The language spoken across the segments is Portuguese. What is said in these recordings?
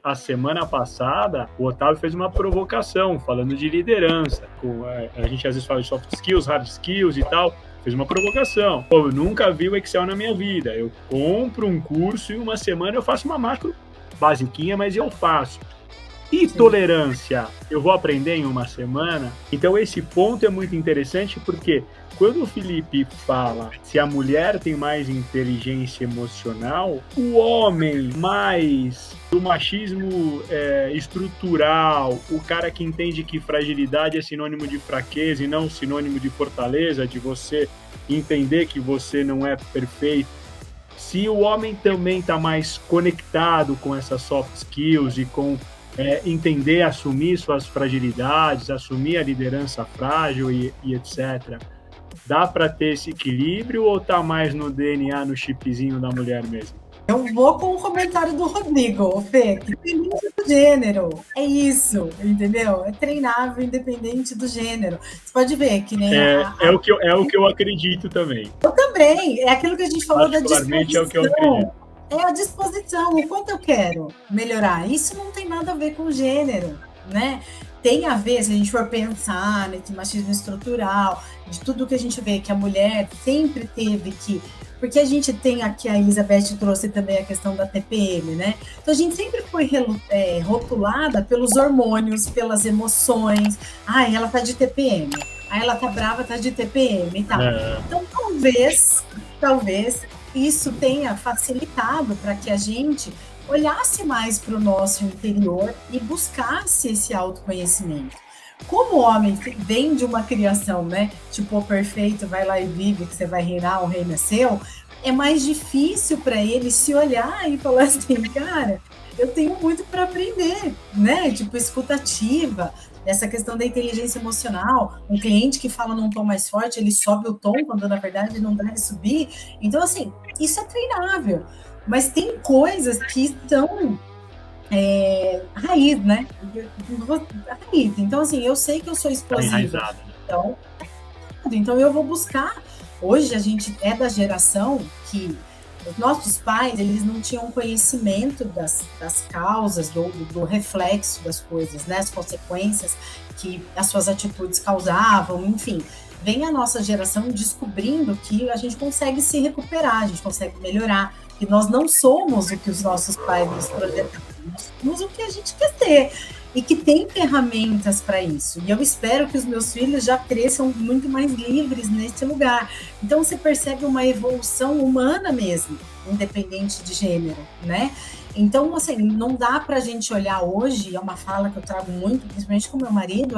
A semana passada, o Otávio fez uma provocação, falando de liderança. A gente às vezes fala de soft skills, hard skills e tal. Fez uma provocação. Pô, eu nunca vi o Excel na minha vida. Eu compro um curso e uma semana eu faço uma macro basiquinha, mas eu faço. E tolerância, eu vou aprender em uma semana? Então esse ponto é muito interessante porque quando o Felipe fala se a mulher tem mais inteligência emocional, o homem mais do machismo estrutural, o cara que entende que fragilidade é sinônimo de fraqueza e não sinônimo de fortaleza, de você entender que você não é perfeito. Se o homem também está mais conectado com essas soft skills e com entender, assumir suas fragilidades, assumir a liderança frágil e etc. Dá para ter esse equilíbrio ou tá mais no DNA, no chipzinho da mulher mesmo? Eu vou com o comentário do Rodrigo, Fê, que independente do gênero, é isso, entendeu? É treinável independente do gênero. Você pode ver que nem é o que eu acredito também. Eu também, é aquilo que a gente falou da disposição. É o que eu acredito. É a disposição, o quanto eu quero melhorar. Isso não tem nada a ver com gênero, né? Tem a ver, se a gente for pensar nesse machismo estrutural, de tudo que a gente vê que a mulher sempre teve que... Porque a gente tem aqui, a Elizabeth trouxe também a questão da TPM, né? Então a gente sempre foi rotulada pelos hormônios, pelas emoções. Ai, ela tá de TPM. Aí ela tá brava, tá de TPM e tal. Então talvez isso tenha facilitado para que a gente olhasse mais para o nosso interior e buscasse esse autoconhecimento. Como o homem vem de uma criação, né? Tipo, o perfeito, vai lá e vive, que você vai reinar, o reino é seu. É mais difícil para ele se olhar e falar assim, cara, eu tenho muito para aprender, né? Tipo, escutativa, essa questão da inteligência emocional. Um cliente que fala num tom mais forte, ele sobe o tom, quando na verdade não deve subir. Então, assim, isso é treinável. Mas tem coisas que são raiz, né? Raiz. Então, assim, eu sei que eu sou explosiva. Então eu vou buscar. Hoje a gente é da geração que os nossos pais, eles não tinham conhecimento das causas, do reflexo das coisas, né? As consequências que as suas atitudes causavam, enfim. Vem a nossa geração descobrindo que a gente consegue se recuperar, a gente consegue melhorar, que nós não somos o que os nossos pais nos projetaram, nós somos o que a gente quer ter, e que tem ferramentas para isso. E eu espero que os meus filhos já cresçam muito mais livres nesse lugar. Então você percebe uma evolução humana mesmo, independente de gênero, né? Então, assim, não dá para a gente olhar hoje, é uma fala que eu trago muito, principalmente com meu marido,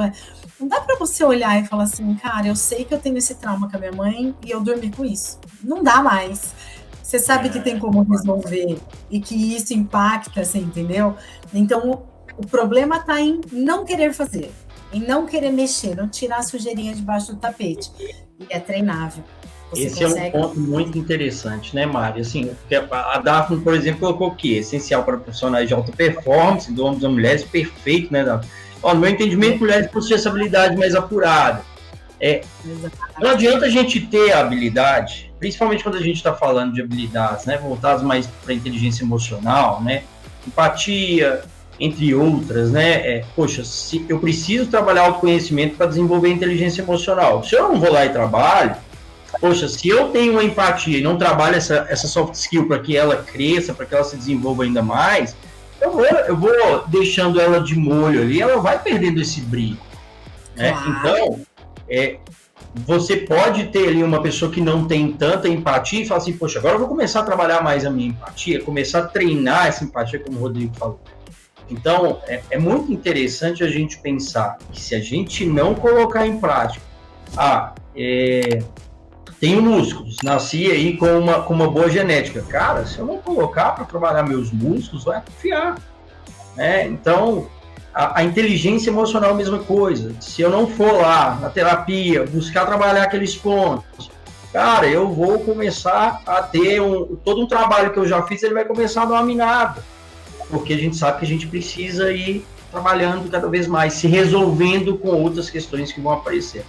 não dá para você olhar e falar assim, cara, eu sei que eu tenho esse trauma com a minha mãe e eu dormi com isso. Não dá mais. Você sabe que tem como resolver e que isso impacta, você entendeu? Então, o problema está em não querer fazer, em não querer mexer, não tirar a sujeirinha debaixo do tapete. E é treinável. Esse é um ponto muito interessante, né, Mari? Assim, a Daphne, por exemplo, colocou o quê? Essencial para profissionais de alta performance, do homens e mulheres, perfeito, né, Daphne? No meu entendimento, mulheres possuem essa habilidade mais apurada. Não adianta a gente ter a habilidade, principalmente quando a gente está falando de habilidades, né, voltadas mais para a inteligência emocional, né, empatia, entre outras, né? Poxa, se eu preciso trabalhar autoconhecimento para desenvolver inteligência emocional. Se eu não vou lá e trabalho, poxa, se eu tenho uma empatia e não trabalho essa soft skill para que ela cresça, para que ela se desenvolva ainda mais, eu vou deixando ela de molho ali, ela vai perdendo esse brilho. Né? Então, você pode ter ali uma pessoa que não tem tanta empatia e fala assim, poxa, agora eu vou começar a trabalhar mais a minha empatia, começar a treinar essa empatia, como o Rodrigo falou. Então, é muito interessante a gente pensar que se a gente não colocar em prática, tenho músculos, nasci aí com uma boa genética. Cara, se eu não colocar para trabalhar meus músculos, vai atrofiar. Né? Então, a inteligência emocional é a mesma coisa. Se eu não for lá na terapia, buscar trabalhar aqueles pontos, cara, eu vou começar a ter todo um trabalho que eu já fiz, ele vai começar a dar uma minada. Porque a gente sabe que a gente precisa ir trabalhando cada vez mais, se resolvendo com outras questões que vão aparecer.